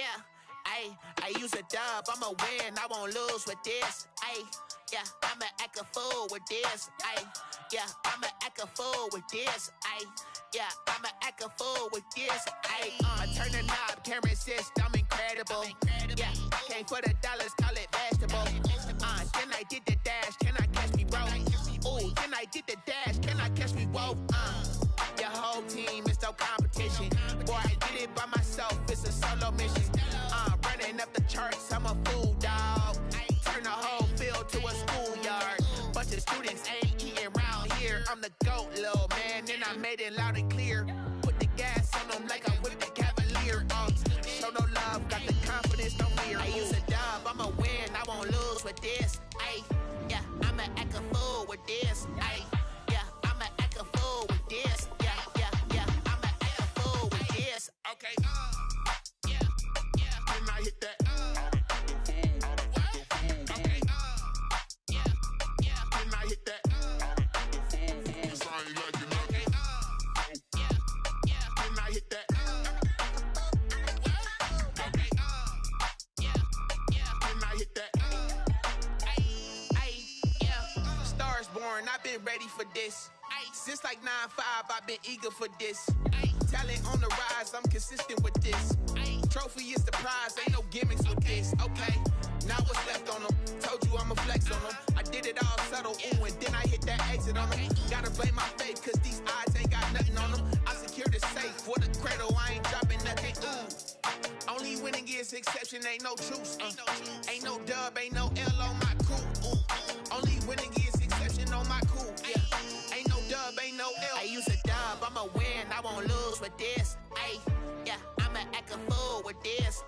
Yeah, I use a dub, I'ma win, I won't lose with this. Yeah, I'ma act a fool with this. Yeah, I'ma act a fool with this. Yeah, I'ma act a fool with this. Turn the knob, camera assist, I'm incredible. Yeah, came for the dollars, call it vegetable. Then I did the dash, can I catch me, bro? Ooh, then I did the dash, can I catch me, whoa? Your whole team is no competition. Boy, I did it by myself, it's a solo mission. Running up the charts, I'm a fool, dog. Turn the whole field to a schoolyard. Bunch of students ain't eating round here. I'm the GOAT, little man, and I made it loud and clear. Put the gas on them like I whipped the Cavalier. Show no love, got the confidence, no fear. I use a dub, I'ma win, I won't lose with this. Yeah, I'ma act a fool with this. Yeah, I'ma act a fool with this. Yeah, I'ma act a fool with this. Okay, yeah, can I hit that? Okay, yeah, can I hit that? Cause I ain't like it. Okay, yeah, can I hit that? Okay, yeah, can I hit that? Yeah, Stars born, I've been ready for this. Since like 9-5, I've been eager for this. Talent on the rise, I'm consistent with this. Trophy is the prize, ain't no gimmicks with this. Okay, now what's left on them? Told you I'ma flex on them. I did it all subtle, ooh, and then I hit that exit on them. Gotta blame my faith, cause these odds ain't got nothing on them. I secure the safe for the cradle, I ain't dropping nothing, ooh. Only winning is exception, ain't no truce. Ain't no dub, ain't no L on my crew. Only winning is exception on my crew. Yeah, ain't no dub, ain't no L. I use a dub, I'ma win, I won't lose with this. Yeah, I'ma act a fool with this.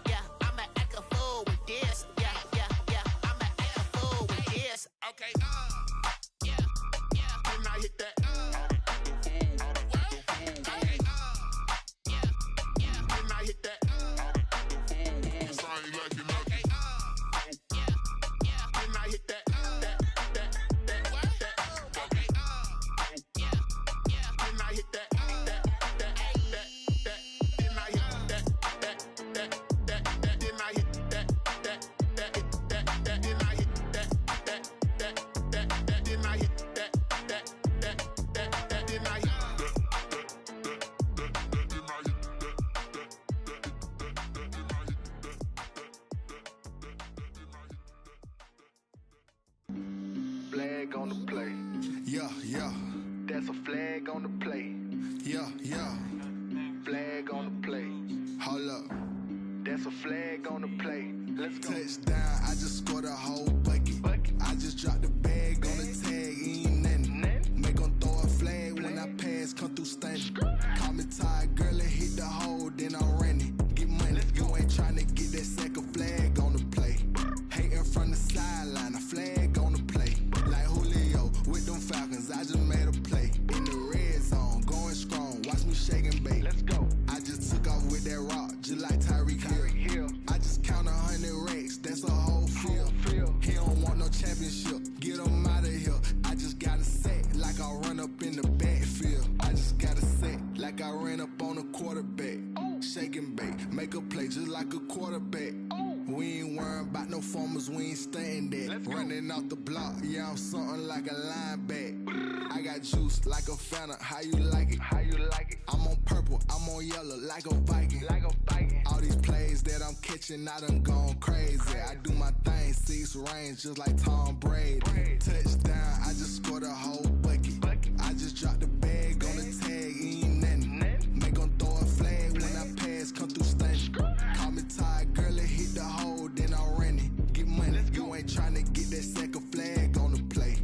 Yeah, I'ma act a fool with this. Yeah, I'ma act a fool with this. Okay, yeah, can I hit that? Okay, yeah, can I hit that? Cause I ain't like it. Okay, yeah, can I hit that? Okay, yeah, can I hit that? Flag on the play. Yeah. That's a flag on the play. Yeah. Flag on the play. Hold up. That's a flag on the play. Let's go. Touchdown, I just scored a whole bucket. I just dropped the bag on the tag, ain't nothing. Make 'em throw a flag when I pass, come through stunning. Call me tired, girl, and hit the hole, then I'm running. Get money, you ain't tryna get that second flag on the play. Hating from the sideline, a flag on the play. Like Julio with them Falcons, I just made a play. In the red zone, going strong, watch me shake and bake. Let's go. I just took off with that rock, just like Tyreek Hill. I just count 100 racks, that's a whole field. He don't want no championship, get him out of here. I just got a set, like I run up in the backfield. I just got a set, like I ran up on a quarterback. Shake and bake, make a play just like a quarterback. We ain't worrying about no formers, we ain't staying there. Running off the block, yeah, I'm something like a linebacker. I got juice like a Fanta, how you like it? I'm on purple, I'm on yellow, like a Viking. All these plays that I'm catching, I done gone crazy. I do my thing, 6 range, just like Tom Brady. Touchdown, I just scored a whole bucket. I just dropped the bag on the tag, ain't nothing. Make 'em throw a flag when I pass, come through stunning. Call me tired, girl, and hit the hole, then I'm running. Get money, you ain't tryna get that second flag on the play.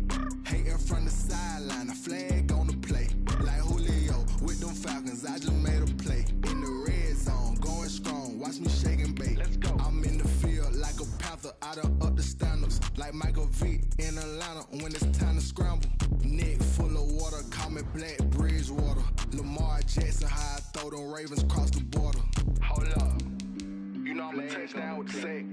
Hating from the sideline, a flag on the play. Like Julio with them Falcons, I just made a play. In the red zone, going strong, watch me shake and bake. I'm in the field like a panther, I done up the standards. Like Michael Vick in Atlanta when it's time to scramble. Neck full of water, call me Black Bridgewater. Lamar Jackson, how I throw them Ravens across the border. Hold up. You know I'm a touchdown with the sack.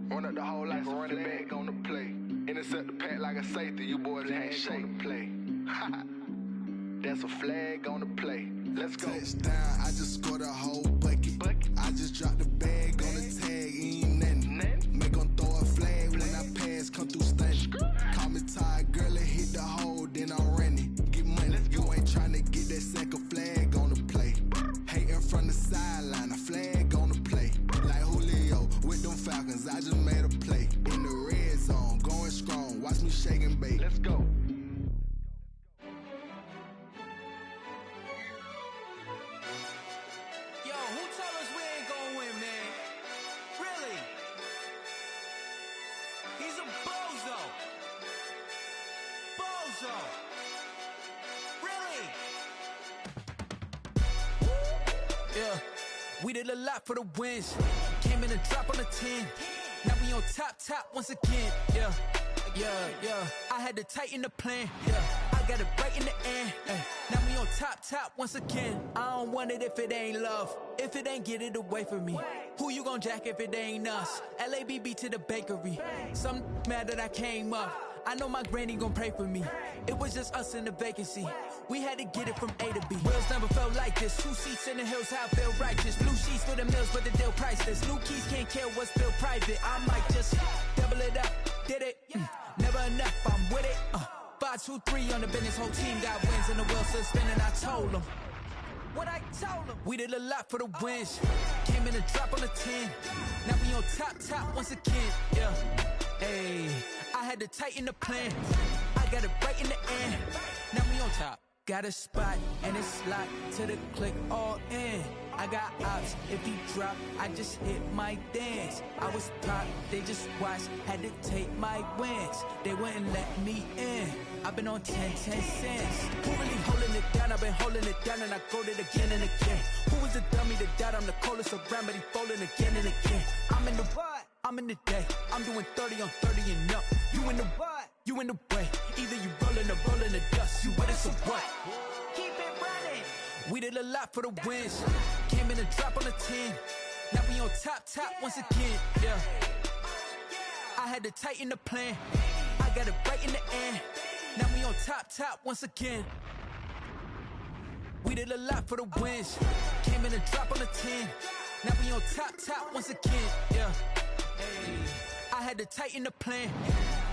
Run up the whole like a running back on the play. Intercept the pack like a safety, you boys ain't shake the play. That's a flag on the play. Let's go. Touchdown, I just scored a whole bucket. I just dropped shake and bake. Let's go. Yo, who told us we ain't gonna win, man? Really? He's a bozo. Bozo. Really? Yeah, we did a lot for the wins. Came in a drop on the 10. Now we on top once again. Yeah. I had to tighten the plan. Yeah, I got it right in the end. Now we on top once again. I don't want it if it ain't love. If it ain't, get it away from me. Who you gon' jack if it ain't us? LABB to the bakery. Some mad that I came up. I know my granny gon' pray for me. It was just us in the vacancy. We had to get it from A to B. Wheels never felt like this. 2 seats in the hills, how I feel righteous. Blue sheets for the mills, but the deal priceless. New keys can't care what's still private. I might just double it up. Did it? Never enough, I'm with it. 5, 2, 3 on the business. Whole team got wins and the wheels still spinning. I told them what I told them. We did a lot for the wins. Came in a drop on the 10. Now we on top once again. Yeah. Hey, I had to tighten the plan. I got it right in the end. Now we on top. Got a spot and it's locked to the click all in. I got ops, if he drop, I just hit my dance. I was top, they just watched, had to take my wins. They wouldn't let me in. I've been on 10 cents. Who really holding it down? I've been holding it down and I got it again and again. Who was the dummy to doubt? I'm the coldest around, but he folding again and again. I'm in the what? I'm in the day. I'm doing 30 on 30 and up. You in the what? You in the way. Either you rolling or rolling the dust. You with us or what? Keep it running. We did a lot for the wins. Came in a drop on the 10. Now we on top once again. Yeah. I had to tighten the plan. I got it right in the end. Now we on top once again. We did a lot for the wins. Came in a drop on the 10. Now we on top once again. Yeah. Hey. I had to tighten the plan.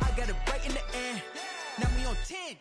I got it right in the end. Now we on 10.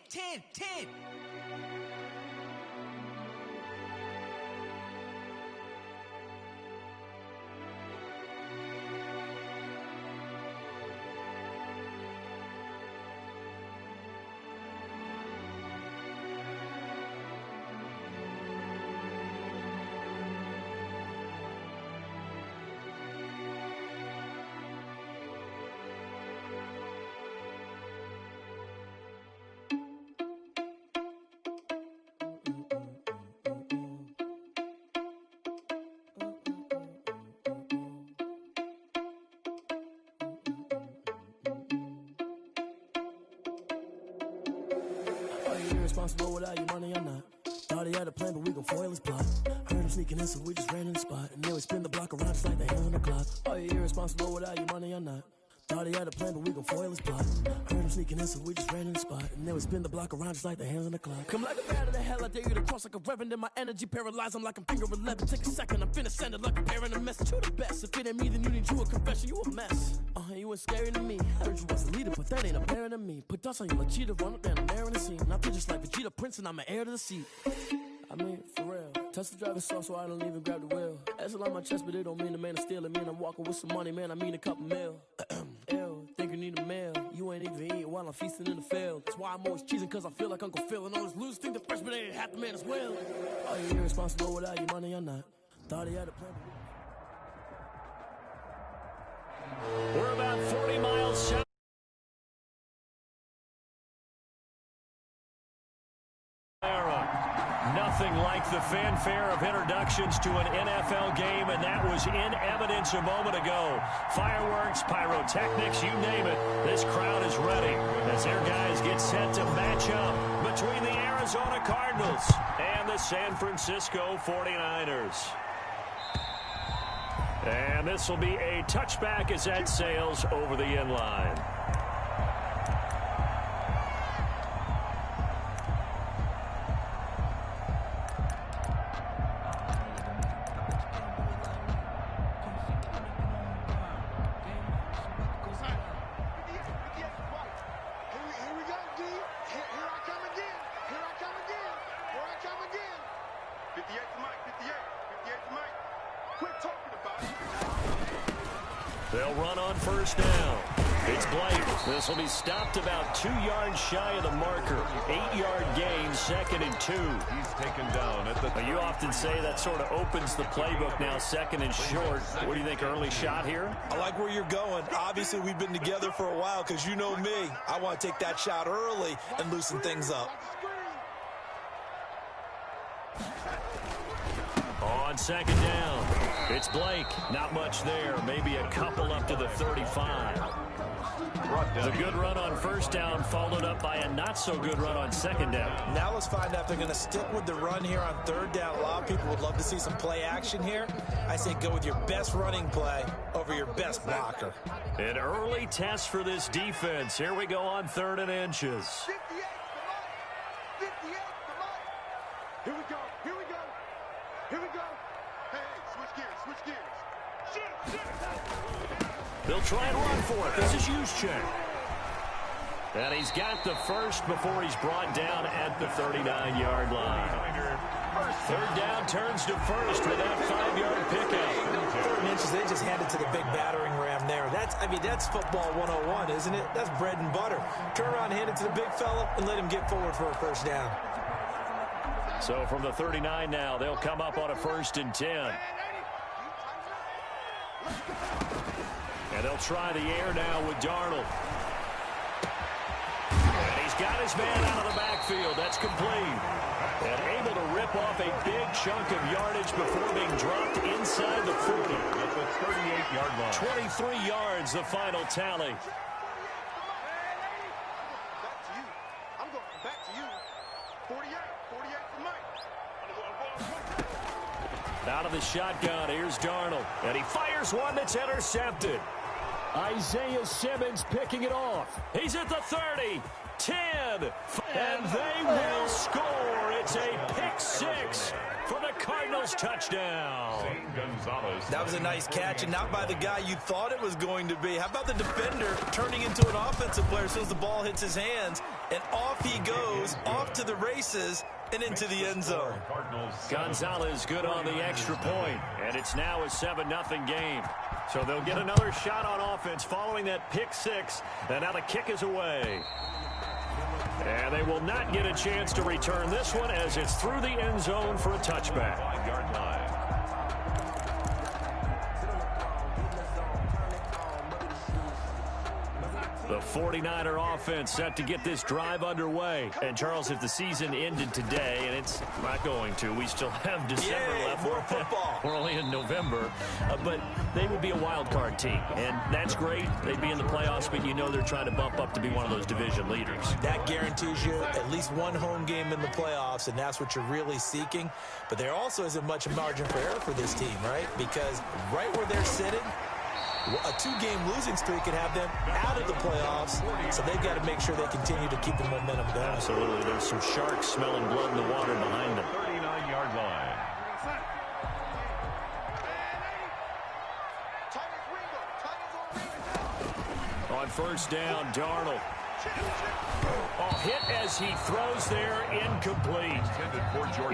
Irresponsible without your money or not. Thought he had a plan, but we gon' foil his plot. Heard him sneaking in, so we just ran in the spot. And then we spin the block around just like the hand on the clock. Are you irresponsible without your money or not? Thought he had a plan, but we gon' foil his plot. Heard him sneaking in, so we just ran in the spot. And then we spin the block around just like the hands on the clock. Come like a bat of the hell, I dare you to cross like a reverend. In my energy paralyzed, I'm like I'm finger 11. Take a second, I'm finna send it like a parent a message to the best. If it ain't me, then you need you a confession, you a mess. You ain't scary to me. Heard you was a leader, but that ain't apparent to me. Put dust on you like cheetah, run up down the air in the scene. I feel just like Vegeta Prince and I'm an heir to the seat. I mean, for real. Touch the driver's sauce so I don't even grab the wheel. That's on my chest, but it don't mean the man is stealing. Man, I'm walking with some money, man, I mean a couple mil. Ew, think you need a meal. You ain't even eating while I'm feasting in the field. That's why I'm always cheesing, cause I feel like Uncle Phil. And all those losers think the freshman ain't half the man as well. Are you irresponsible without your money or not? Thought he had a plan. We're about 40 miles south. Nothing like the fanfare of introductions to an NFL game, and that was in evidence a moment ago. Fireworks, pyrotechnics, you name it. This crowd is ready as their guys get set to match up between the Arizona Cardinals and the San Francisco 49ers. And this will be a touchback as that sails over the end line. They'll run on first down. It's Blake. This will be stopped about 2 yards shy of the marker. 8-yard gain, 2nd and 2. He's taken down at the... You often say that sort of opens the playbook now, 2nd and short. What do you think, early shot here? I like where you're going. Obviously, we've been together for a while because you know me. I want to take that shot early and loosen things up. On 2nd down, it's Blake. Not much there. Maybe a couple up to the 35. The good run on 1st down followed up by a not-so-good run on 2nd down. Now let's find out if they're going to stick with the run here on 3rd down. A lot of people would love to see some play action here. I say go with your best running play over your best blocker. An early test for this defense. Here we go on 3rd and inches. 58, here we go, here we go, here we go. Hey, switch gears, shoot. They'll try and run for it. This is Juszczyk. And he's got the first before he's brought down at the 39-yard line. 3rd down turns to 1st with that 5-yard pickup. 3rd and inches, they just handed to the big battering ram there. That's football 101, isn't it? That's bread and butter. Turn around, hand it to the big fella, and let him get forward for a 1st down. So from the 39 now, they'll come up on a 1st and 10. And they'll try the air now with Darnold. And he's got his man out of the backfield. That's complete. And able to rip off a big chunk of yardage before being dropped inside the 40. At the 38-yard line. 23 yards, the final tally. Back to you. I'm going back to you. 48 for Mike. Out of the shotgun, here's Darnold. And he fires one that's intercepted. Isaiah Simmons picking it off. He's at the 30, 10, and they will score. It's a pick 6 for the Cardinals touchdown. That was a nice catch, and not by the guy you thought it was going to be. How about the defender turning into an offensive player as soon as the ball hits his hands, and off he goes, off to the races, and into the end zone. Gonzalez good on the extra point, and it's now a 7-0 game. So they'll get another shot on offense following that pick 6, and now the kick is away. And they will not get a chance to return this one as it's through the end zone for a touchback. 5-yard line. The 49er offense set to get this drive underway. And, Charles, if the season ended today, and it's not going to, we still have December left. More football. We're only in November. But they would be a wild card team. And that's great. They'd be in the playoffs, but you know they're trying to bump up to be one of those division leaders. That guarantees you at least one home game in the playoffs, and that's what you're really seeking. But there also isn't much margin for error for this team, right? Because right where they're sitting, a 2-game losing streak could have them out of the playoffs, so they've got to make sure they continue to keep the momentum going. Absolutely. There's some sharks smelling blood in the water behind them. 39-yard line. On 1st down, Darnold. Oh, hit as he throws there, incomplete.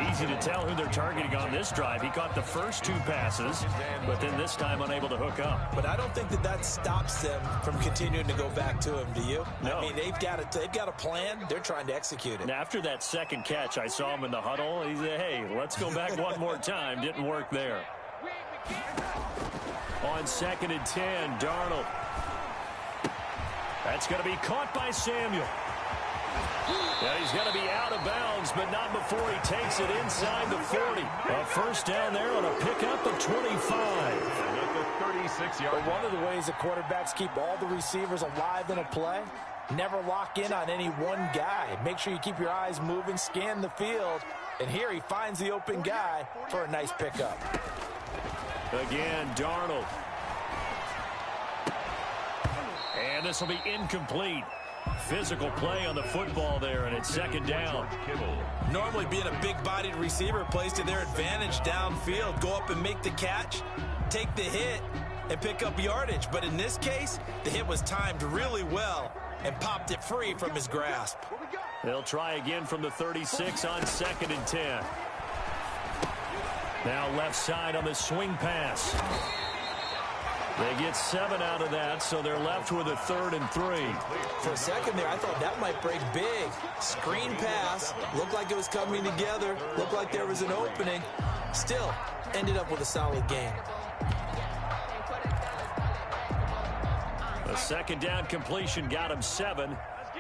Easy to tell who they're targeting on this drive. He caught the first 2 passes, but then this time unable to hook up. But I don't think that stops them from continuing to go back to him, do you? No. I mean, they've got a plan. They're trying to execute it. And after that second catch, I saw him in the huddle. He said, hey, let's go back one more time. Didn't work there. On 2nd and 10, Darnold. That's going to be caught by Samuel. Yeah, he's going to be out of bounds, but not before he takes it inside the 40. A 1st down there on a pickup of 25. But one of the ways that quarterbacks keep all the receivers alive in a play, never lock in on any one guy. Make sure you keep your eyes moving, scan the field, and here he finds the open guy for a nice pickup. Again, Darnold. And this will be incomplete. Physical play on the football there, and it's 2nd down. Normally being a big-bodied receiver plays to their advantage downfield. Go up and make the catch, take the hit, and pick up yardage. But in this case, the hit was timed really well and popped it free from his grasp. They'll try again from the 36 on 2nd and 10. Now left side on the swing pass. They get 7 out of that, so they're left with a 3rd and 3. For a second there, I thought that might break big. Screen pass. Looked like it was coming together. Looked like there was an opening. Still, ended up with a solid game. A 2nd down completion got him 7.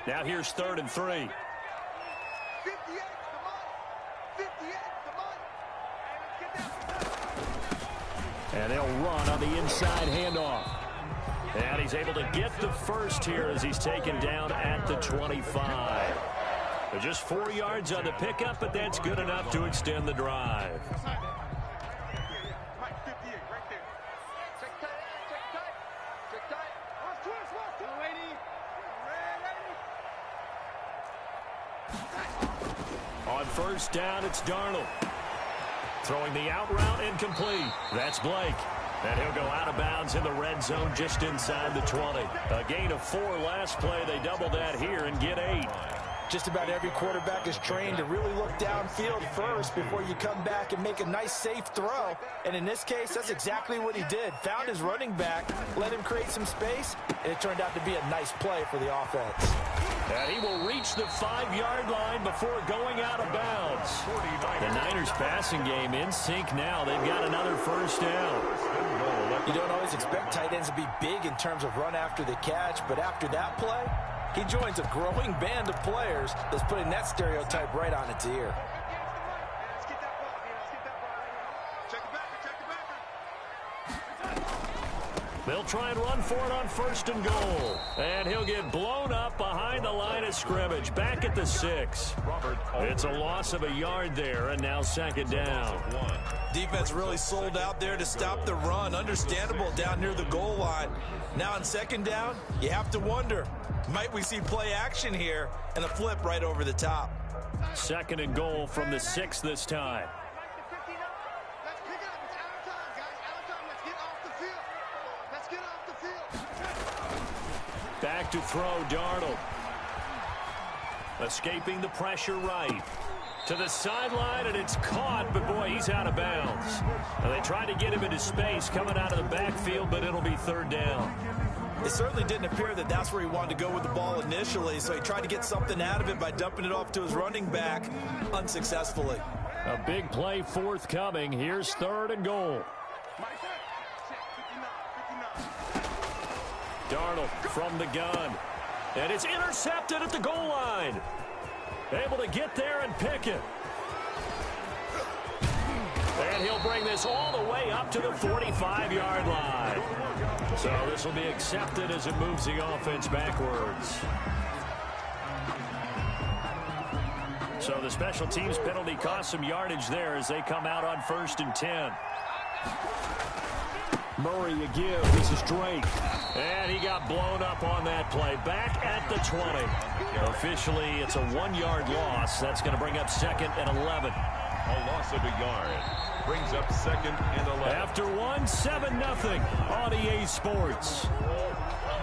Now here's 3rd and 3. And they'll run on the inside handoff. And he's able to get the first here as he's taken down at the 25. But just 4 yards on the pickup, but that's good enough to extend the drive. On 1st down, it's Darnold. Throwing the out route incomplete. That's Blake. And he'll go out of bounds in the red zone just inside the 20. A gain of 4 last play. They double that here and get 8. Just about every quarterback is trained to really look downfield first before you come back and make a nice, safe throw. And in this case, that's exactly what he did. Found his running back, let him create some space, and it turned out to be a nice play for the offense. And he will reach the 5-yard line before going out of bounds. The Niners passing game in sync now. They've got another 1st down. You don't always expect tight ends to be big in terms of run after the catch, but after that play, he joins a growing band of players that's putting that stereotype right on its ear. They'll try and run for it on 1st and goal. And he'll get blown up behind the line of scrimmage. Back at the 6. It's a loss of a yard there, and now 2nd down. Defense really sold out there to stop the run. Understandable down near the goal line. Now on 2nd down, you have to wonder, might we see play action here and a flip right over the top? 2nd and goal from the 6 this time. Back to throw, Darnold. Escaping the pressure right. To the sideline, and it's caught, but boy, he's out of bounds. Now, they tried to get him into space coming out of the backfield, but it'll be 3rd down. It certainly didn't appear that that's where he wanted to go with the ball initially, so he tried to get something out of it by dumping it off to his running back unsuccessfully. A big play forthcoming. Here's 3rd and goal. Darnold from the gun. And it's intercepted at the goal line. Able to get there and pick it. And he'll bring this all the way up to the 45-yard line. So this will be accepted as it moves the offense backwards. So the special teams penalty cost some yardage there as they come out on 1st and 10. Murray a give. This is Drake. And he got blown up on that play. Back at the 20. Officially, it's a 1-yard loss. That's going to bring up 2nd and 11. A loss of a yard. Brings up 2nd and 11. After 7-0 on EA Sports.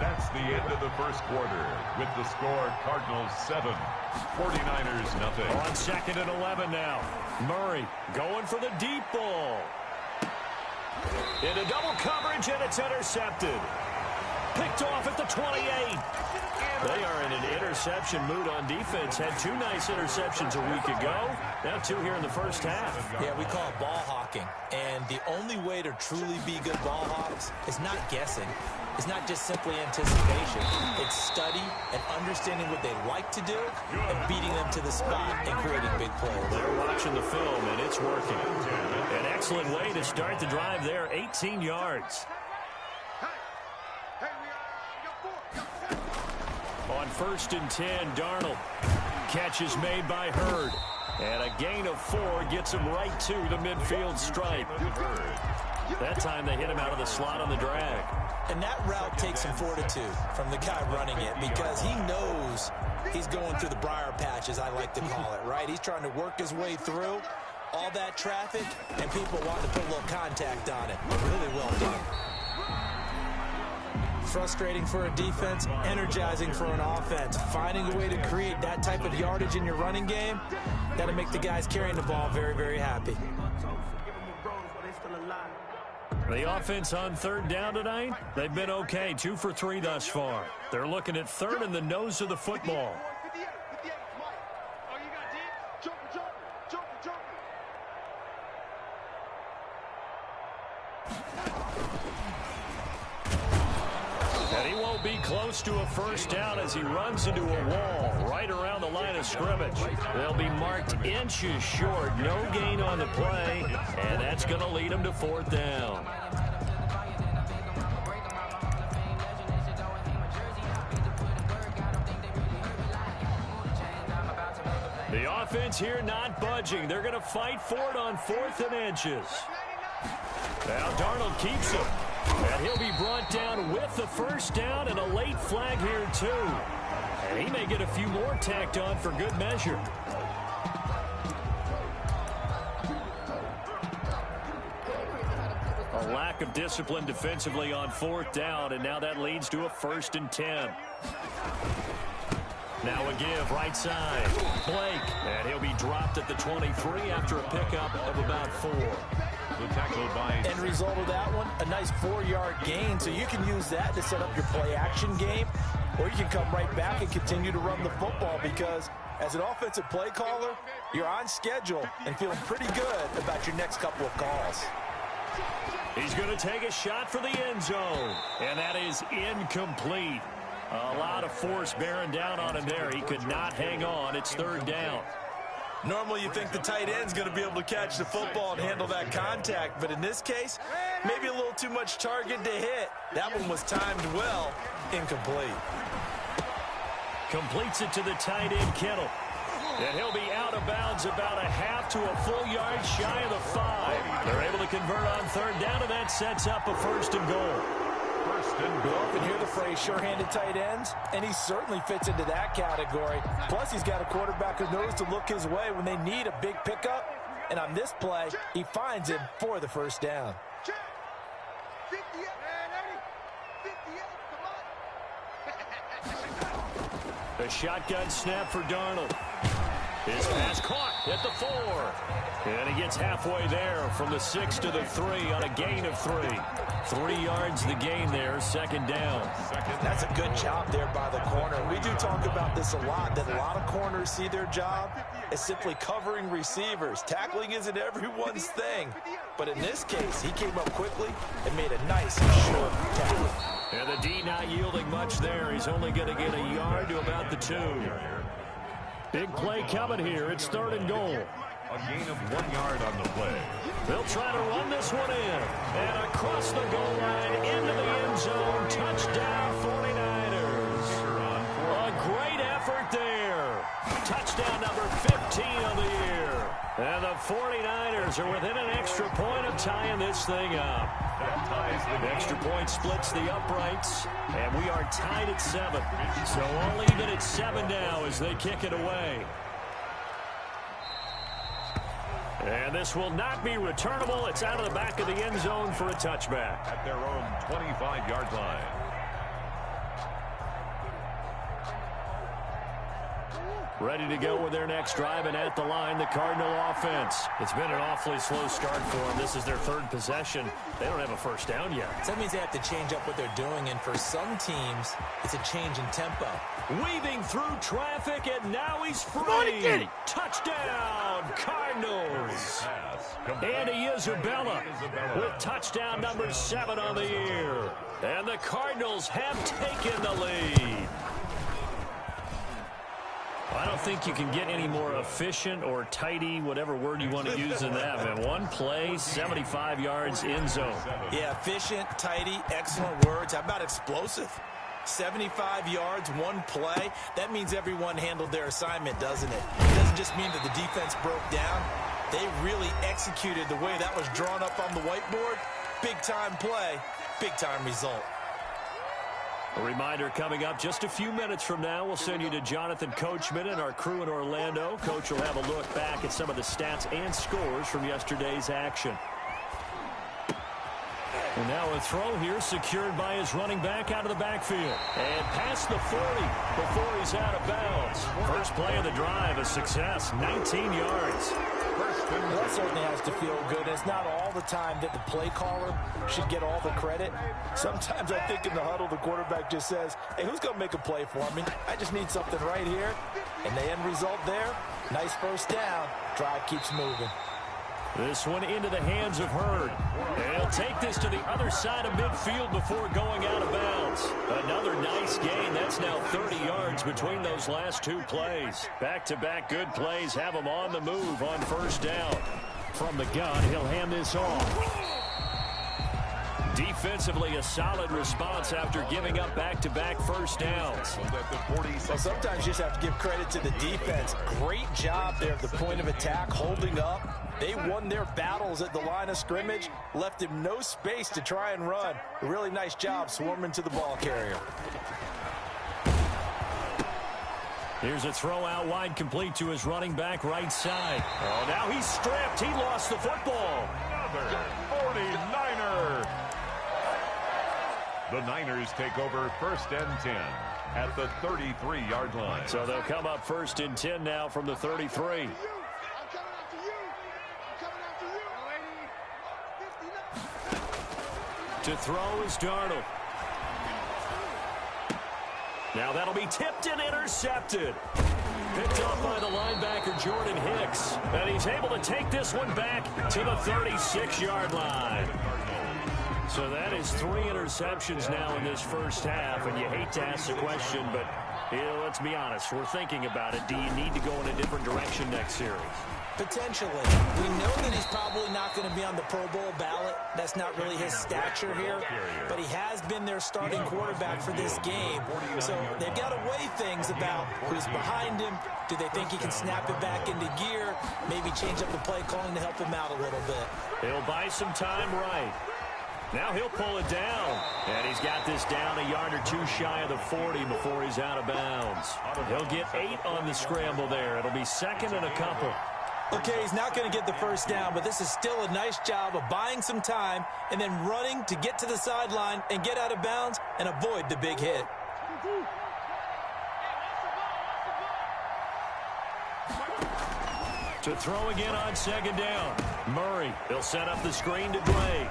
That's the end of the 1st quarter. With the score, Cardinals 7, 49ers 0. On 2nd and 11 now. Murray going for the deep ball. Into double coverage, and it's intercepted. Picked off at the 28. They are in an interception mood on defense. Had 2 nice interceptions a week ago. Now 2 here in the 1st half. Yeah, we call it ball hawking. And the only way to truly be good ball hawks is not guessing. It's not just simply anticipation. It's study and understanding what they like to do and beating them to the spot and creating big plays. They're watching the film, and it's working. An excellent way to start the drive there, 18 yards. On 1st and 10, Darnold. Catch is made by Hurd. And a gain of 4 gets him right to the midfield stripe. That time they hit him out of the slot on the drag. And that route takes some fortitude from the guy running it because he knows he's going through the briar patch, as I like to call it, right? He's trying to work his way through all that traffic, and people want to put a little contact on it. Really well done. Frustrating for a defense, energizing for an offense. Finding a way to create that type of yardage in your running game, that'll make the guys carrying the ball very, very happy. The offense on third down tonight, they've been okay, 2 for 3 thus far. They're looking at third in the nose of the football. And he won't be close to a first down as he runs into a wall right around the line of scrimmage. They'll be marked inches short, no gain on the play, and that's going to lead him to fourth down. The offense here not budging. They're going to fight for it on 4th and inches. Now Darnold keeps him. And he'll be brought down with the first down and a late flag here, too. And he may get a few more tacked on for good measure. A lack of discipline defensively on 4th down, and now that leads to a 1st and 10. Now a give right side. Blake. And he'll be dropped at the 23 after a pickup of about 4. The tackle by... End result of that one, a nice 4-yard gain. So you can use that to set up your play-action game, or you can come right back and continue to run the football because as an offensive play caller, you're on schedule and feeling pretty good about your next couple of calls. He's going to take a shot for the end zone, and that is incomplete. A lot of force bearing down on him there. He could not hang on. It's 3rd down. Normally you think the tight end's going to be able to catch the football and handle that contact, but in this case, maybe a little too much target to hit. That one was timed well, incomplete. Completes it to the tight end, Kittle. And he'll be out of bounds about a half to a full yard shy of the 5. They're able to convert on 3rd down, and that sets up a 1st and goal. We often hear the phrase sure-handed tight ends, and he certainly fits into that category. Plus, he's got a quarterback who knows to look his way when they need a big pickup. And on this play, he finds him for the 1st down. The shotgun snap for Darnold. His pass caught at the 4. And he gets halfway there from the 6 to the 3 on a gain of 3. 3 yards the gain there, 2nd down. That's a good job there by the corner. We do talk about this a lot, that a lot of corners see their job as simply covering receivers. Tackling isn't everyone's thing. But in this case, he came up quickly and made a nice short tackle. And the D not yielding much there. He's only going to get a yard to about the 2. Big play coming here. It's 3rd and goal. A gain of 1 yard on the play. They'll try to run this one in. And across the goal line into the end zone. Touchdown 49ers. A great effort there. Touchdown number 15 of the year. And the 49ers are within an extra point of tying this thing up. The extra point splits the uprights, and we are tied at 7. So all even at 7 now as they kick it away. And this will not be returnable. It's out of the back of the end zone for a touchback. At their own 25-yard line. Ready to go with their next drive, and at the line, the Cardinal offense. It's been an awfully slow start for them. This is their 3rd possession. They don't have a first down yet. So that means they have to change up what they're doing, and for some teams, it's a change in tempo. Weaving through traffic, and now he's free. Touchdown, Cardinals. Andy Isabella with touchdown number 7 on the year. And the Cardinals have taken the lead. I don't think you can get any more efficient or tidy, whatever word you want to use in that, man. One play, 75 yards, end zone. Yeah, efficient, tidy, excellent words. How about explosive? 75 yards, one play. That means everyone handled their assignment, doesn't it? It doesn't just mean that the defense broke down. They really executed the way that was drawn up on the whiteboard. Big-time play, big-time result. A reminder coming up just a few minutes from now. We'll send you to Jonathan Coachman and our crew in Orlando. Coach will have a look back at some of the stats and scores from yesterday's action. And now a throw here secured by his running back out of the backfield. And past the 40 before he's out of bounds. First play of the drive, a success, 19 yards. First Finley. That certainly has to feel good. It's not all the time that the play caller should get all the credit. Sometimes I think in the huddle, the quarterback just says, hey, who's going to make a play for me? I just need something right here. And the end result there, nice first down. Drive keeps moving. This one into the hands of Hurd. And he'll take this to the other side of midfield before going out of bounds. Another nice gain. That's now 30 yards between those last two plays. Back-to-back good plays have him on the move on first down. From the gun, he'll hand this off. Defensively, a solid response after giving up back-to-back first downs. Well, sometimes you just have to give credit to the defense. Great job there at the point of attack, holding up. They won their battles at the line of scrimmage, left him no space to try and run. A really nice job swarming to the ball carrier. Here's a throw out wide, complete to his running back right side. Oh, now he's stripped. He lost the football. Another 49er. The Niners take over 1st and 10 at the 33-yard line. So they'll come up 1st and 10 now from the 33. To throw is Darnold. Now that'll be tipped and intercepted. Picked up by the linebacker Jordan Hicks. And he's able to take this one back to the 36-yard line. So that is 3 interceptions now in this first half. And you hate to ask the question, but let's be honest. We're thinking about it. Do you need to go in a different direction next series? Potentially. We know that he's probably not going to be on the Pro Bowl ballot. That's not really his stature here. But he has been their starting quarterback for this game. So they've got to weigh things about who's behind him. Do they think he can snap it back into gear? Maybe change up the play calling to help him out a little bit. He'll buy some time right. Now he'll pull it down. And he's got this down a yard or two shy of the 40 before he's out of bounds. He'll get 8 on the scramble there. It'll be 2nd and a couple. Okay, he's not going to get the first down, but this is still a nice job of buying some time and then running to get to the sideline and get out of bounds and avoid the big hit. To throw again on 2nd down. Murray, they'll set up the screen to Drake.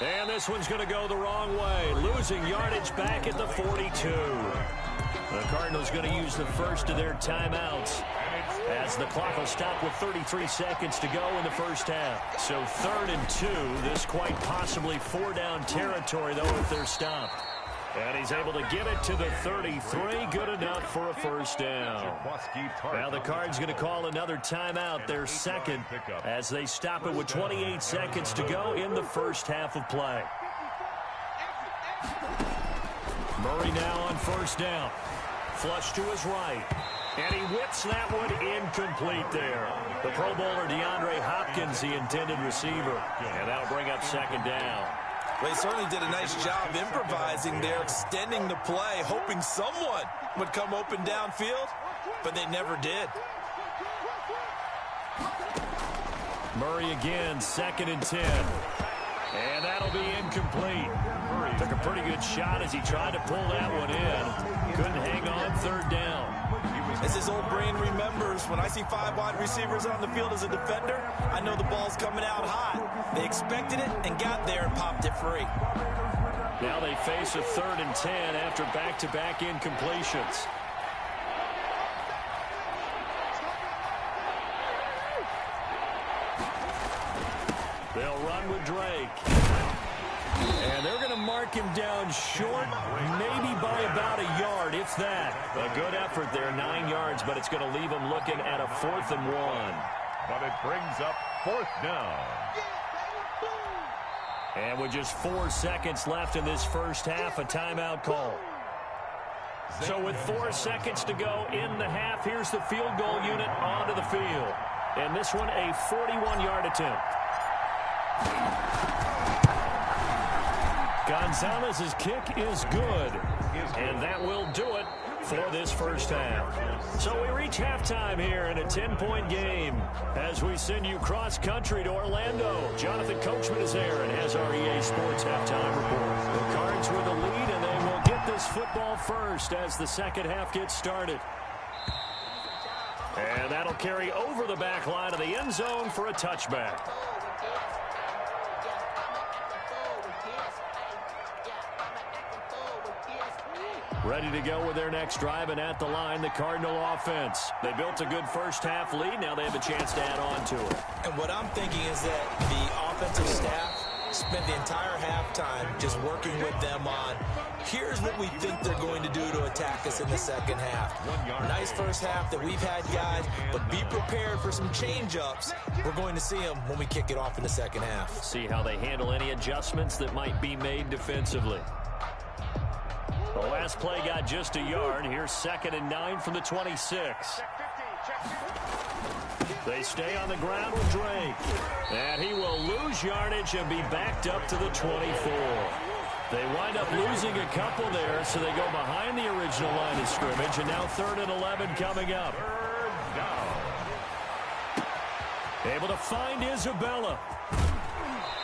And this one's going to go the wrong way. Losing yardage back at the 42. The Cardinals going to use the first of their timeouts as the clock will stop with 33 seconds to go in the first half. So 3rd and 2. This quite possibly 4-down territory, though, if they're stopped. And he's able to get it to the 33. Good enough for a first down. Now the Cards going to call another timeout, their 2nd, as they stop it with 28 seconds to go in the first half of play. Murray now on first down. Flush to his right. And he whips that one incomplete there. The Pro Bowler DeAndre Hopkins, the intended receiver. And that'll bring up 2nd down. They certainly did a nice job improvising there, extending the play, hoping someone would come open downfield, but they never did. Murray again, 2nd and 10. And that'll be incomplete. Took a pretty good shot as he tried to pull that one in. Couldn't hang on 3rd down. As his old brain remembers, when I see 5 wide receivers on the field as a defender, I know the ball's coming out hot. They expected it and got there and popped it free. Now they face a 3rd and 10 after back-to-back incompletions. They'll run with Drake. And they're going to mark him down short, maybe by about a yard, if that. A good effort there, 9 yards, but it's going to leave him looking at a 4th and 1. But it brings up 4th down. And with just 4 seconds left in this first half, a timeout call. So with 4 seconds to go in the half, here's the field goal unit onto the field. And this one, a 41-yard attempt. Gonzalez's kick is good, and that will do it for this first half. So we reach halftime here in a 10-point game as we send you cross-country to Orlando. Jonathan Coachman is there and has our EA Sports halftime report. The Cards with the lead, and they will get this football first as the second half gets started. And that'll carry over the back line of the end zone for a touchback. Ready to go with their next drive, and at the line, the Cardinal offense. They built a good first-half lead. Now they have a chance to add on to it. And what I'm thinking is that the offensive staff spent the entire halftime just working with them on, here's what we think they're going to do to attack us in the second half. Nice first half that we've had, guys, but be prepared for some change-ups. We're going to see them when we kick it off in the second half. See how they handle any adjustments that might be made defensively. The last play got just a yard. Here's 2nd and 9 from the 26. They stay on the ground with Drake. And he will lose yardage and be backed up to the 24. They wind up losing a couple there, so they go behind the original line of scrimmage. And now 3rd and 11 coming up. Able to find Isabella.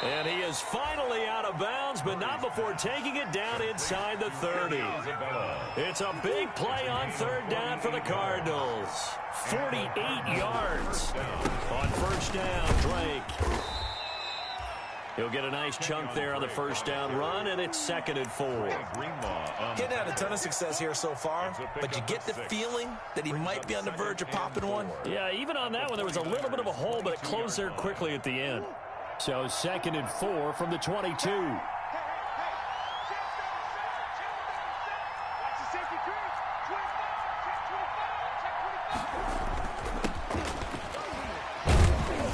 And he is finally out of bounds, but not before taking it down inside the 30. It's a big play on 3rd down for the Cardinals. 48 yards on 1st down, Drake. He'll get a nice chunk there on the 1st down run, and it's 2nd and 4. Getting had a ton of success here so far, but you get the feeling that he might be on the verge of popping one. Yeah, even on that one, there was a little bit of a hole, but it closed there quickly at the end. So 2nd and 4 from the 22.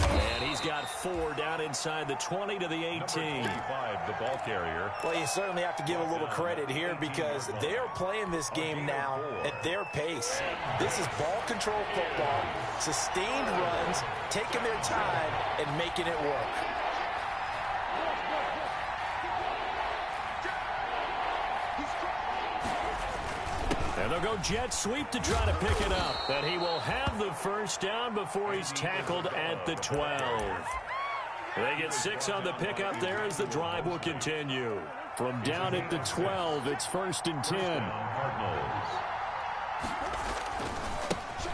And he's got 4 down inside the 20 to the 18. The ball carrier. Well, you certainly have to give a little credit here because they're playing this game now at their pace. This is ball control football, sustained runs, taking their time and making it work. And they'll go jet sweep to try to pick it up. And he will have the 1st down before he's tackled at the 12. They get 6 on the pickup there as the drive will continue. From down at the 12, it's 1st and 10.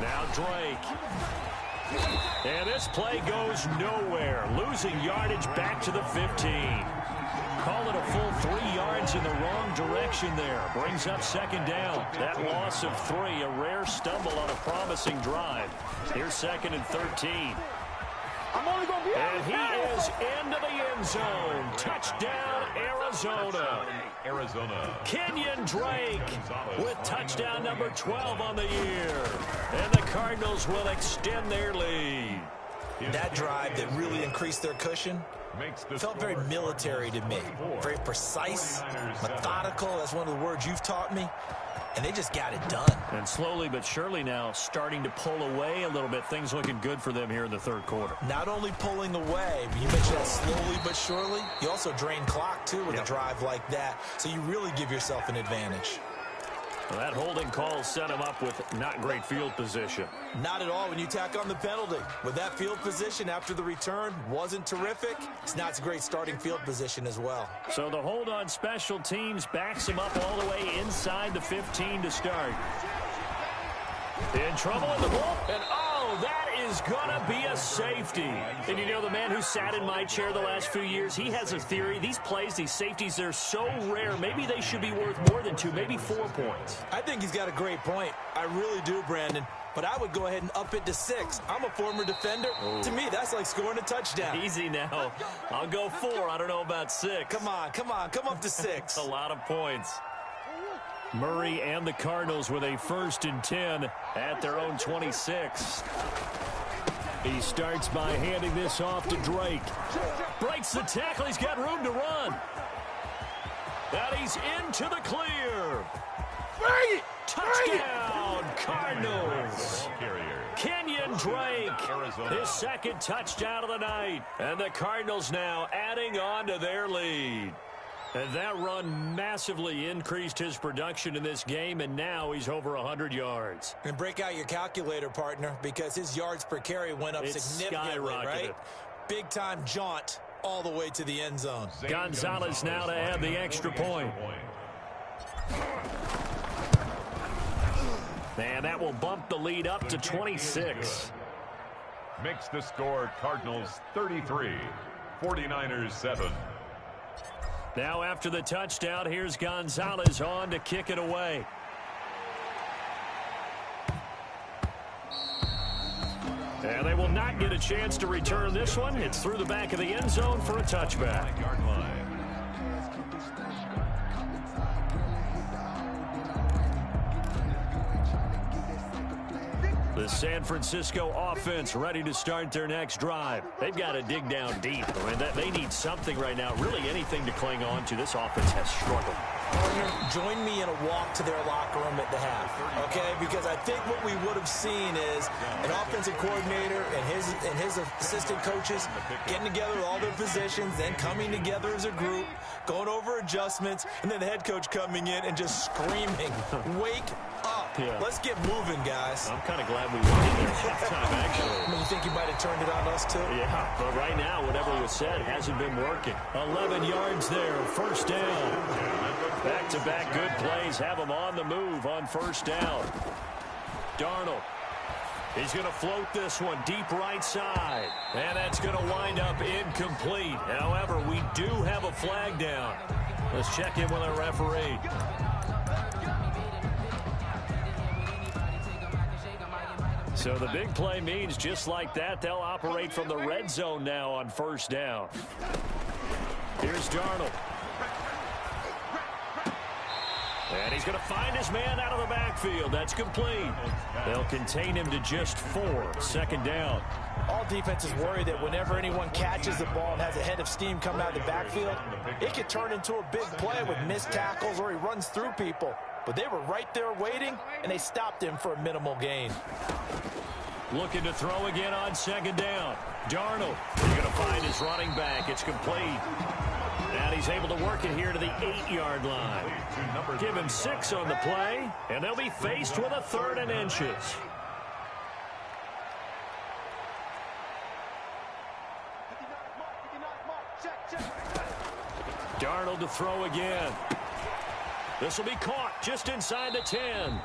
Now Drake. And this play goes nowhere. Losing yardage back to the 15. Call it a full 3 yards in the wrong direction there. Brings up 2nd down. That loss of 3, a rare stumble on a promising drive. Here's 2nd and 13. And he is into the end zone. Touchdown, Arizona. Kenyon Drake with touchdown number 12 on the year. And the Cardinals will extend their lead. That drive that really increased their cushion felt very military to me. Very precise, methodical. That's one of the words you've taught me. And they just got it done. And slowly but surely now starting to pull away a little bit. Things looking good for them here in the 3rd quarter. Not only pulling away, but you mentioned that slowly but surely. You also drain clock, too, with a drive like that. So you really give yourself an advantage. Well, that holding call set him up with not great field position. Not at all when you tack on the penalty. With that field position after the return wasn't terrific, it's not a great starting field position as well. So the hold on special teams backs him up all the way inside the 15 to start. In trouble in the ball, and oh, that is gonna be a safety. And you know, the man who sat in my chair the last few years, he has a theory. These plays, these safeties, they're so rare. Maybe they should be worth more than 2, maybe 4 points. I think he's got a great point. I really do, Brandon. But I would go ahead and up it to 6. I'm a former defender. Ooh. To me, that's like scoring a touchdown. Easy now. I'll go 4. I don't know about 6. Come on. Come up to 6. A lot of points. Murray and the Cardinals with a 1st and 10 at their own 26. He starts by handing this off to Drake. Breaks the tackle. He's got room to run. And he's into the clear. Touchdown, Cardinals. Kenyon Drake, his 2nd touchdown of the night. And the Cardinals now adding on to their lead. And that run massively increased his production in this game, and now he's over 100 yards. And break out your calculator, partner, because his yards per carry went up significantly, right? Big-time jaunt all the way to the end zone. Gonzalez now to add the extra point. And that will bump the lead up to 26. Makes the score Cardinals 33, 49ers 7. Now after the touchdown, here's Gonzalez on to kick it away. And they will not get a chance to return this one. It's through the back of the end zone for a touchback. The San Francisco offense ready to start their next drive. They've got to dig down deep. I mean, they need something right now, really anything to cling on to. This offense has struggled. Partner, join me in a walk to their locker room at the half, okay? Because I think what we would have seen is an offensive coordinator and his assistant coaches getting together with all their positions, then coming together as a group, going over adjustments, and then the head coach coming in and just screaming, "Wake up. Yeah. Let's get moving, guys." I'm kind of glad we went in there halftime, actually. I mean, you think you might have turned it on us, too? Yeah, but right now, whatever was said hasn't been working. 11 yards there, first down. Back-to-back good plays have him on the move on first down. Darnold. He's going to float this one deep right side. And that's going to wind up incomplete. However, we do have a flag down. Let's check in with our referee. So the big play means just like that, they'll operate from the red zone now on first down. Here's Darnold. And he's going to find his man out of the backfield. That's complete. They'll contain him to just 4. Second down. All defenses worry that whenever anyone catches the ball and has a head of steam coming out of the backfield, it could turn into a big play with missed tackles or he runs through people. But they were right there waiting, and they stopped him for a minimal gain. Looking to throw again on second down. Darnold. He's going to find his running back. It's complete. And he's able to work it here to the 8-yard line. Give him 6 on the play, and they'll be faced with a 3rd and inches. Darnold to throw again. This will be caught just inside the 10.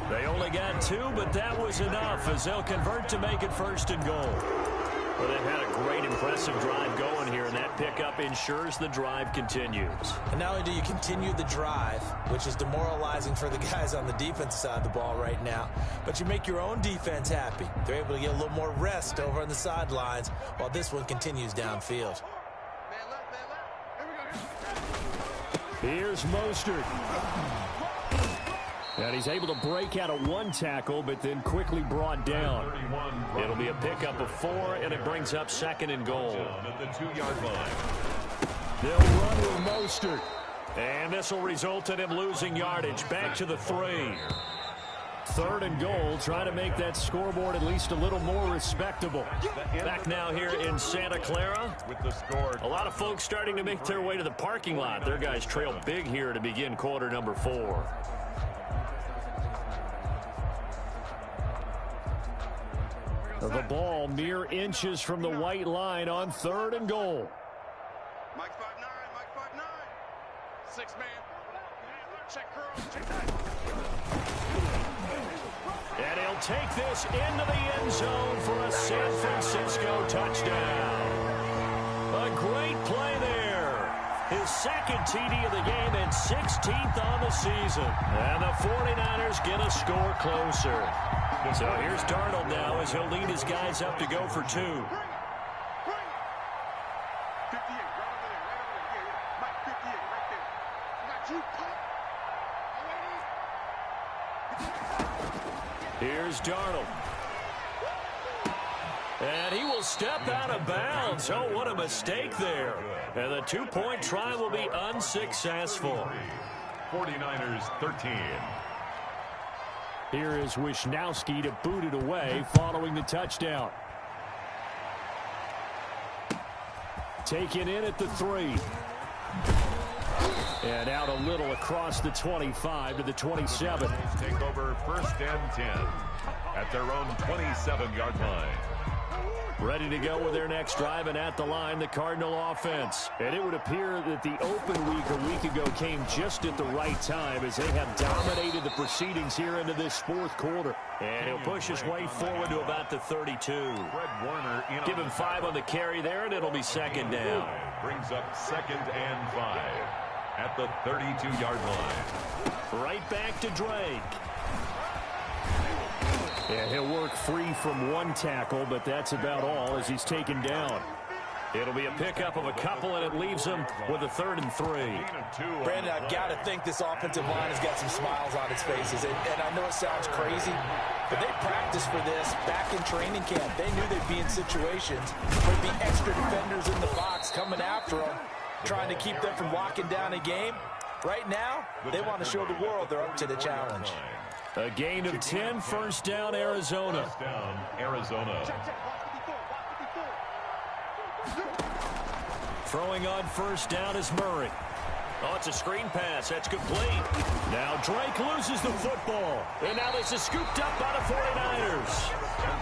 They only got 2, but that was enough as they'll convert to make it 1st and goal. Well, they've had a great, impressive drive going here, and that pickup ensures the drive continues. And not only do you continue the drive, which is demoralizing for the guys on the defense side of the ball right now, but you make your own defense happy. They're able to get a little more rest over on the sidelines while this one continues downfield. Here's Mostert. And he's able to break out of 1 tackle, but then quickly brought down. It'll be a pickup of 4, and it brings up 2nd and goal. At the 2-yard line. They'll run with Mostert. And this will result in him losing yardage. Back to the 3. 3rd and goal, trying to make that scoreboard at least a little more respectable. Back now here in Santa Clara. With the score. A lot of folks starting to make their way to the parking lot. Their guys trail big here to begin quarter number 4. The ball mere inches from the white line on 3rd and goal. Mike 5'9", Mike 5'9". 6-man. Check curl, check that. And he'll take this into the end zone for a San Francisco touchdown. A great play there. His 2nd TD of the game and 16th on the season. And the 49ers get a score closer. So here's Darnold now as he'll lead his guys up to go for 2. 58, right over there. Mike 58, right there. I got you. Here's Darnold. And he will step out of bounds. Oh, what a mistake there. And the 2-point try will be unsuccessful. 49ers 13. Here is Wisnowski to boot it away following the touchdown. Taken in at the 3. And out a little across the 25 to the 27. Take over 1st and 10 at their own 27-yard line. Ready to go with their next drive, and at the line, the Cardinal offense. And it would appear that the open week a week ago came just at the right time as they have dominated the proceedings here into this fourth quarter. And he'll push his way forward to about the 32. Give him 5 on the carry there, and it'll be second down. Brings up 2nd and 5 at the 32-yard line. Right back to Drake. And he'll work free from one tackle, but that's about all as he's taken down. It'll be a pickup of a couple, and it leaves him with a 3rd and 3. Brandon, I've got to think this offensive line has got some smiles on its faces. And I know it sounds crazy, but they practiced for this back in training camp. They knew they'd be in situations where there'd be extra defenders in the box coming after them, trying to keep them from locking down a game. Right now, they want to show the world they're up to the challenge. A gain of 10, first down, Arizona. First down, Arizona. Throwing on first down is Murray. Oh, it's a screen pass. That's complete. Now Drake loses the football. And now this is scooped up by the 49ers.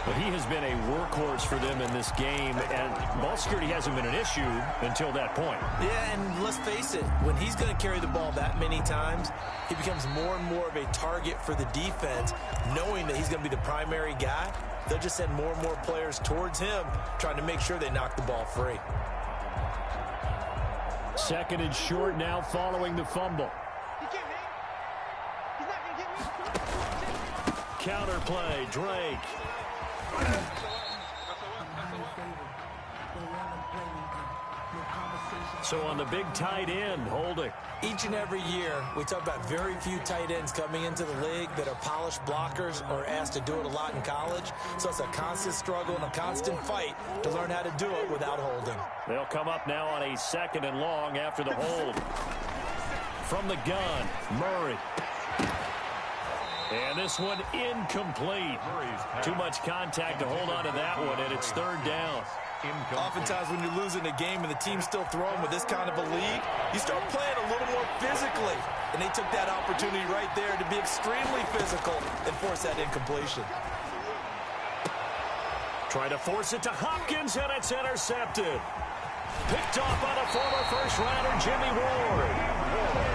But he has been a workhorse for them in this game, and ball security hasn't been an issue until that point. Yeah, and let's face it, when he's going to carry the ball that many times, he becomes more and more of a target for the defense, knowing that he's going to be the primary guy. They'll just send more and more players towards him, trying to make sure they knock the ball free. 2nd and short now following the fumble. Counter play, Drake. So on the big tight end, Holding. Each and every year, we talk about very few tight ends coming into the league that are polished blockers or asked to do it a lot in college. So it's a constant struggle and a constant fight to learn how to do it without holding. They'll come up now on a 2nd and long after the hold. From the gun, Murray. And this one incomplete. Too much contact to hold on to that one, and it's 3rd down. Oftentimes when you're losing a game and the team's still throwing with this kind of a lead, you start playing a little more physically. And they took that opportunity right there to be extremely physical and force that incompletion. Try to force it to Hopkins, and it's intercepted. Picked off by the former first-rounder Jimmy Ward.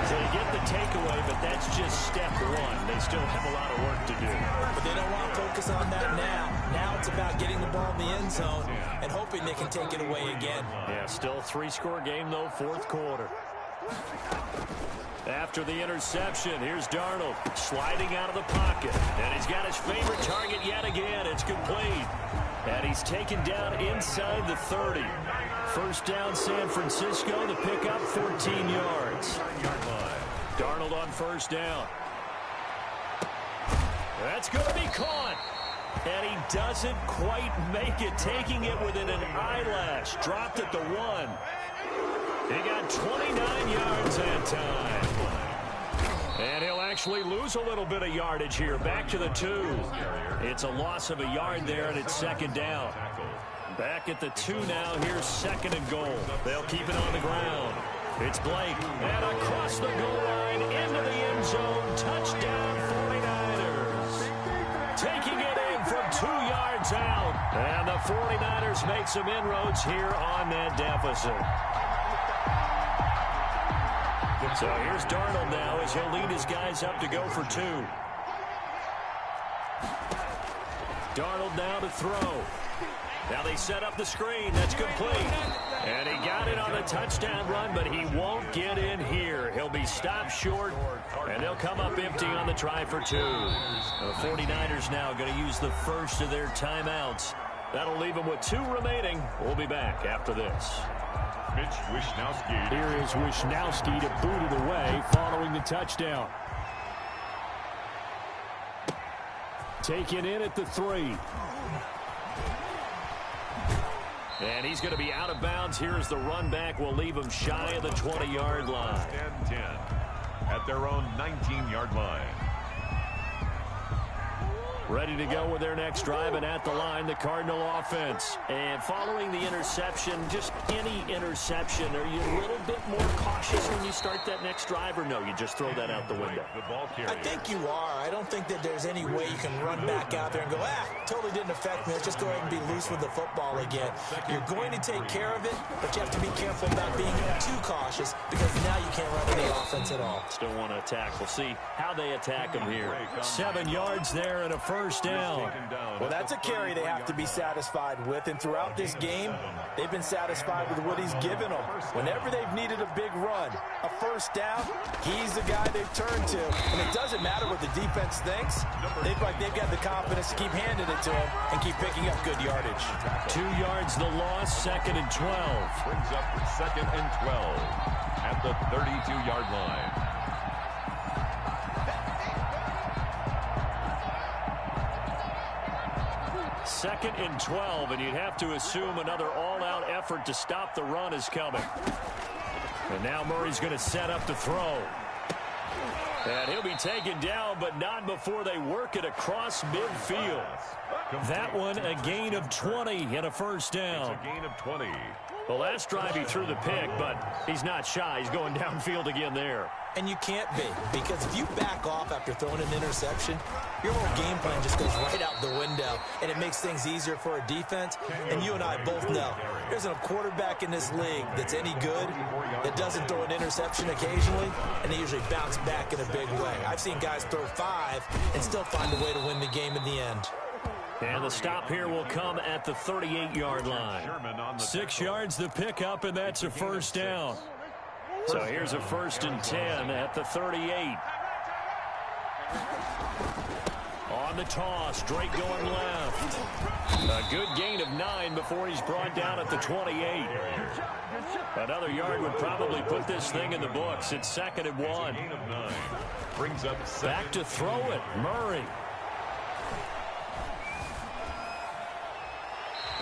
So they get the takeaway, but that's just step one. They still have a lot of work to do. But they don't want to focus on that now. Now it's about getting the ball in the end zone and hoping they can take it away again. Yeah, still 3-score game, though, 4th quarter. After the interception, here's Darnold sliding out of the pocket. And he's got his favorite target yet again. It's complete. And he's taken down inside the 30. First down, San Francisco. The pickup, 14 yards. Darnold on first down. That's going to be caught. And he doesn't quite make it, taking it within an eyelash. Dropped at the 1. He got 29 yards that time. And he'll actually lose a little bit of yardage here. Back to the 2. It's a loss of a yard there, and it's 2nd down. Back at the 2 now. Here's 2nd and goal. They'll keep it on the ground. It's Blake. And across the goal line into the end zone. Touchdown 49ers. Taking it in from 2 yards out. And the 49ers make some inroads here on that deficit. So here's Darnold now as he'll lead his guys up to go for 2. Darnold now to throw. Now they set up the screen. That's complete. And he got it on the touchdown run, but he won't get in here. He'll be stopped short, and they'll come up empty on the try for 2. The 49ers now going to use the first of their timeouts. That'll leave them with 2 remaining. We'll be back after this. Mitch Wishnowsky. Here is Wishnowsky to boot it away following the touchdown. Taken in at the 3. And he's going to be out of bounds. Here's the run back. Will leave him shy of the 20-yard line. 10-10 at their own 19-yard line. Ready to go with their next drive, and at the line, the Cardinal offense. And following the interception, just any interception, are you a little bit more cautious when you start that next drive, or no, you just throw that out the window? I think you are. I don't think that there's any way you can run back out there and go, totally didn't affect me. Let's just go ahead and be loose with the football again. You're going to take care of it, but you have to be careful about being too cautious because now you can't run any offense at all. Still want to attack. We'll see how they attack them here. 7 yards there and a first down. Well, that's a carry they have to be satisfied with, and throughout this game, they've been satisfied with what he's given them. Whenever they've needed a big run, a first down, he's the guy they've turned to. And it doesn't matter what the defense thinks. They've got the confidence to keep handing it to him and keep picking up good yardage. 2 yards the loss, 2nd and 12. Brings up 2nd and 12 at the 32-yard line. Second and 12, and you'd have to assume another all-out effort to stop the run is coming. And now Murray's going to set up to throw. And he'll be taken down, but not before they work it across midfield. That one, a gain of 20 and a first down. It's a gain of 20. The last drive he threw the pick, but he's not shy. He's going downfield again there. And you can't be, because if you back off after throwing an interception, your whole game plan just goes right out the window, and it makes things easier for a defense. And you and I both know there's a quarterback in this league that's any good that doesn't throw an interception occasionally, and they usually bounce back in a big way. I've seen guys throw 5 and still find a way to win the game in the end. And the stop here will come at the 38-yard line. 6 yards the pickup, and that's a first down. So here's a 1st and 10 at the 38. On the toss, Drake going left. A good gain of 9 before he's brought down at the 28. Another yard would probably put this thing in the books. It's 2nd and 1. Brings up back to throw it, Murray.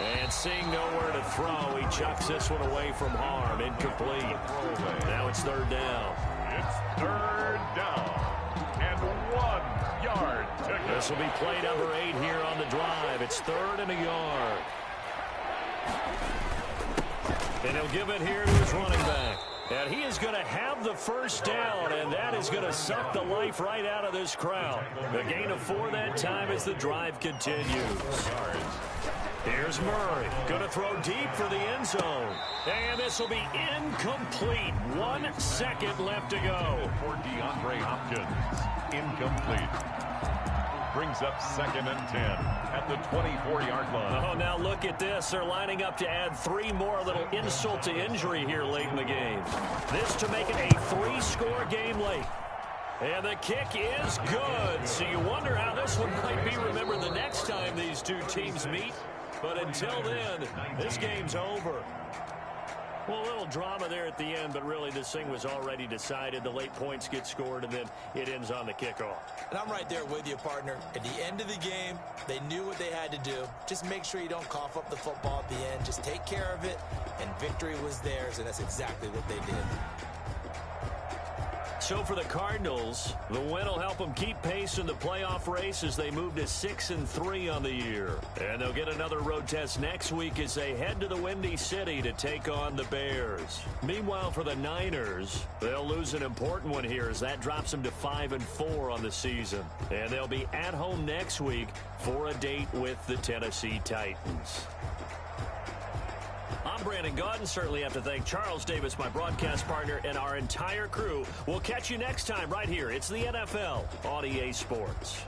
And seeing nowhere to throw, he chucks this one away from harm. Incomplete. Now it's 3rd down. It's 3rd down. And 1 yard to go. This will be play number 8 here on the drive. It's 3rd and a yard. And he'll give it here to his running back. And he is going to have the first down, and that is going to suck the life right out of this crowd. The gain of 4 that time as the drive continues. Here's Murray, going to throw deep for the end zone. And this will be incomplete. 1 second left to go. For DeAndre Hopkins, incomplete. Brings up 2nd and 10 at the 24-yard line. Oh, now look at this. They're lining up to add 3 more, a little insult to injury here late in the game. This to make it a 3-score game late. And the kick is good. So you wonder how this one might be remembered the next time these two teams meet. But until then, this game's over. Well, a little drama there at the end, but really this thing was already decided. The late points get scored, and then it ends on the kickoff. And I'm right there with you, partner. At the end of the game, they knew what they had to do. Just make sure you don't cough up the football at the end. Just take care of it, and victory was theirs, and that's exactly what they did. So for the Cardinals, the win will help them keep pace in the playoff race as they move to 6-3 on the year. And they'll get another road test next week as they head to the Windy City to take on the Bears. Meanwhile, for the Niners, they'll lose an important one here as that drops them to 5-4 on the season. And they'll be at home next week for a date with the Tennessee Titans. I'm Brandon Gaudin. Certainly have to thank Charles Davis, my broadcast partner, and our entire crew. We'll catch you next time right here. It's the NFL on EA Sports.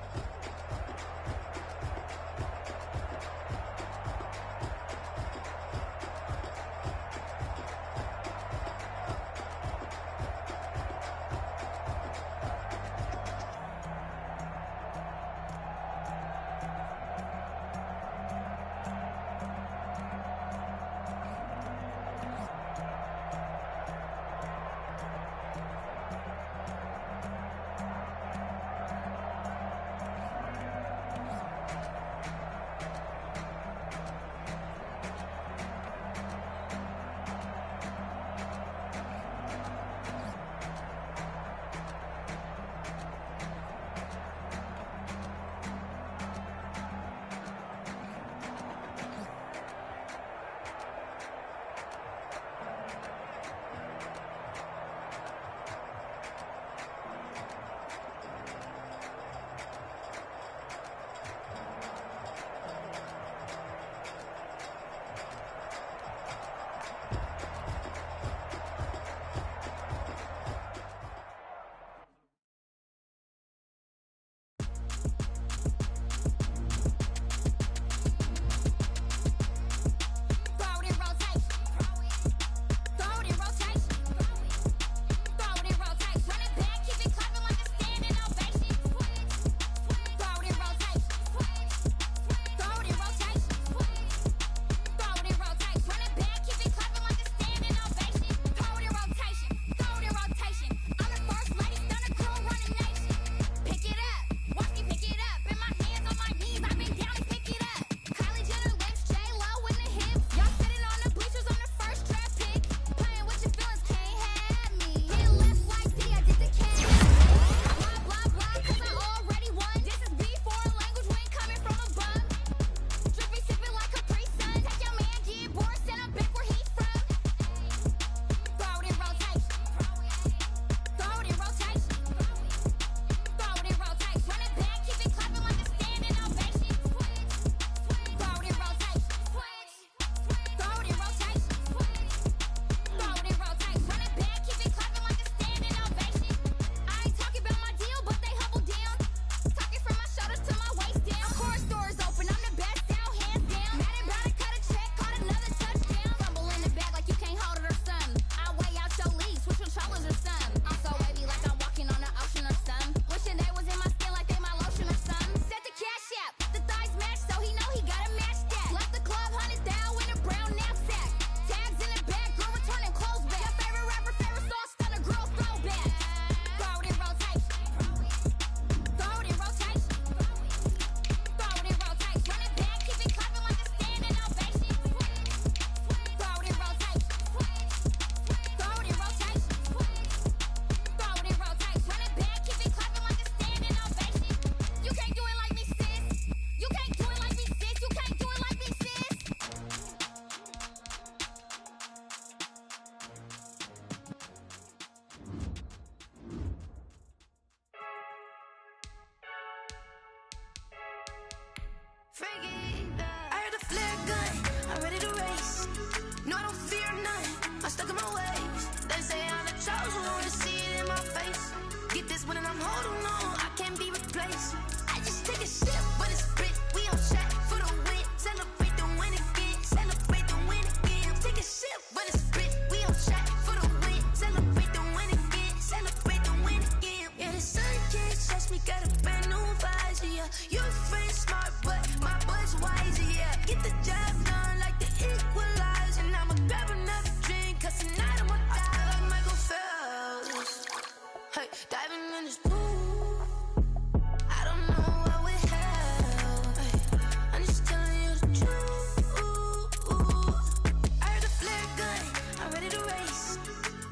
Freaky, I heard the flare gun, I'm ready to race. No, I don't fear none, I'm stuck in my ways. They say I'm the chosen one, to see it in my face. Get this one and I'm holding on, I can't be replaced. I just take a sip, but it's spit, we on track for the win. Celebrate the win again, celebrate the win again. Take a sip, but it's spit, we on track for the win. Celebrate the win again, celebrate the win again. Yeah, the sun can't touch me, got a brand new visor, yeah. Your friend's smart, but my boy's wiser, yeah. Get the job done like the equalizer. And I'ma grab another drink, cause tonight I'ma die like Michael Phelps. Hey, diving in this pool, I don't know what would help. Hey, I'm just telling you the truth. I heard the flare gun, I'm ready to race.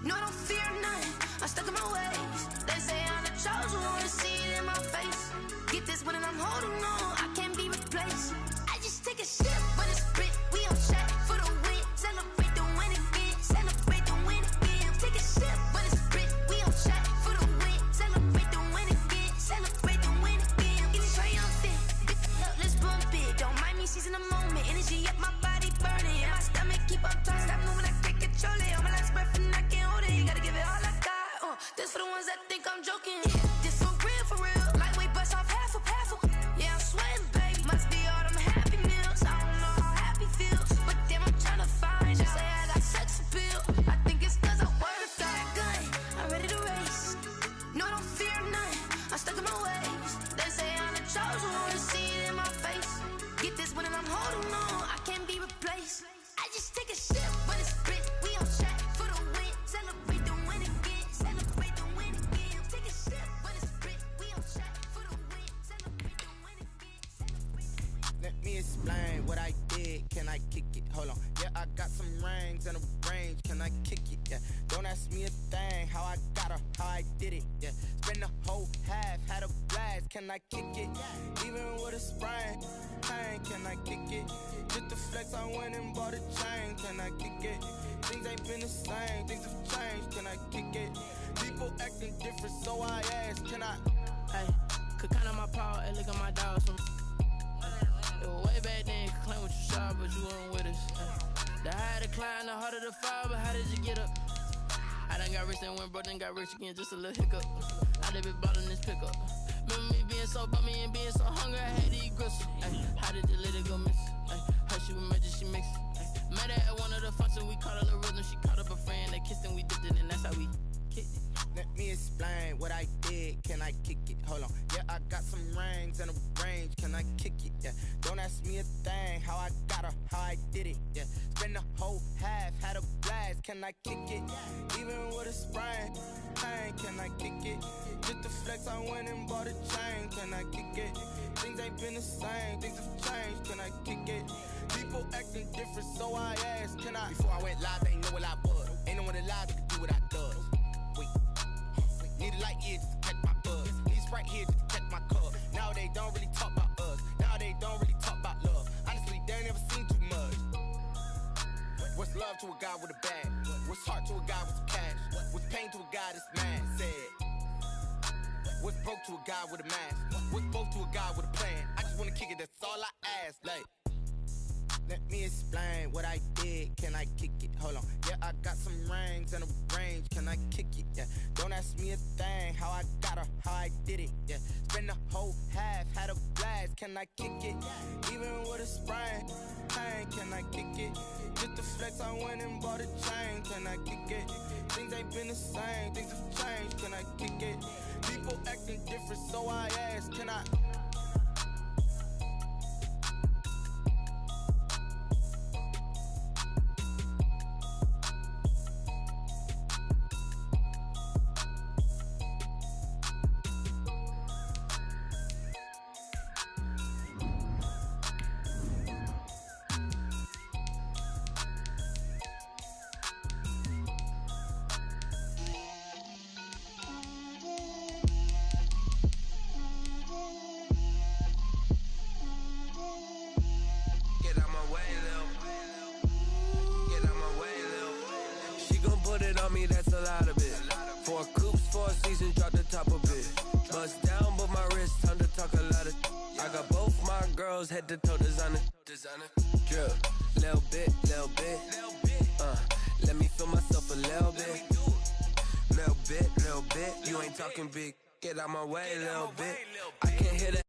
No, I don't fear none, I'm stuck in my ways. They say I'm the chosen one, to see it in my face. Get this one and I'm holding on, I can't be replaced. I just take a sip, but it's spit, we on track for the win. Celebrate the win again, celebrate the win again. Take a sip, but it's spit, we on track for the win. Celebrate the win again, celebrate the win again. Get it triumphant, look, let's bump it. Don't mind me seizing the moment, energy up my body burning. And my stomach keep up trying, stop moving, I can't control it. On my last breath and I can't hold it, you gotta give it all I got. This for the ones that think I'm joking. This for real, lightweight bust off half a. Yeah, I'm sweating, baby, must be all them happy meals. I don't know how happy feels, but damn, I'm trying to find you. Say I got sex appeal, I think it's cause I work that gun, I'm ready to race. No, I don't fear none, I'm stuck in my ways. They say I'm the chosen one, to see it in my face. Get this one and I'm holding on, I can't be replaced. I just take a sip, but it's spit, we on track for the win. Celebrate the win again, celebrate the win again. Take a sip, but it's spit, we on track for the win. Celebrate the win again. Let me explain what I did. Can I kick it? Hold on. Yeah, I got some rings and a range. Can I kick it? Yeah. Don't ask me a thing. How I got her, how I did it. Yeah. Spend the whole half, had a blast. Can I kick it? Even with a sprain. Pain, can I kick it? Just the flex, I went and bought a chain. Can I kick it? Things ain't been the same. Things have changed. Can I kick it? People acting different, so I ask. Can I? Hey, could count on my power, hey, look at my dogs. It was way back then, could claim what you saw, but you weren't with us. The higher the climb, the harder the fall, but how did you get up? I done got rich and went broke, then got rich again, just a little hiccup. I done been ballin' this pickup. Remember me being so bummy and being so hungry, I had to eat gristle. How did you let it go miss? How she was magic, she mixed. Met her at one of the functions, we caught a little rhythm, she caught up a friend, they kissed and we dipped it, and that's how we kicked it. Let me explain what I did. Can I kick it? Hold on. Yeah, I got some rings and a range. Can I kick it? Yeah. Don't ask me a thing. How I got her, how I did it. Yeah. Spend the whole half, had a blast. Can I kick it? Even with a sprain. Pain, can I kick it? Just the flex, I went and bought a chain. Can I kick it? Things ain't been the same. Things have changed. Can I kick it? People acting different, so I asked. Can I? Before I went live, they know what I was. Ain't no one alive that could do what I does. Need a light here just to catch my buzz. Need Sprite here just to catch my cup. Now they don't really talk about us. Now they don't really talk about love. Honestly, they ain't never seen too much. What's love to a guy with a bag? What's heart to a guy with some cash? What's pain to a guy that's mad? Said. What's broke to a guy with a mask? What's both to a guy with a plan? I just wanna kick it, that's all I ask. Like, let me explain what I did. Can I kick it? Hold on. Yeah, I got some rings and a range. Can I kick it? Yeah. Don't ask me a thing. How I got her, how I did it. Yeah. Spend the whole half, had a blast. Can I kick it? Even with a sprain. Pain, can I kick it? Just the flex, I went and bought a chain. Can I kick it? Things ain't been the same. Things have changed. Can I kick it? People acting different, so I ask. Can I? toes, head to toe, designer. Drip, little bit. Let me feel myself a little bit. Little bit. You ain't talking big. Get out my way, little bit. I can hear the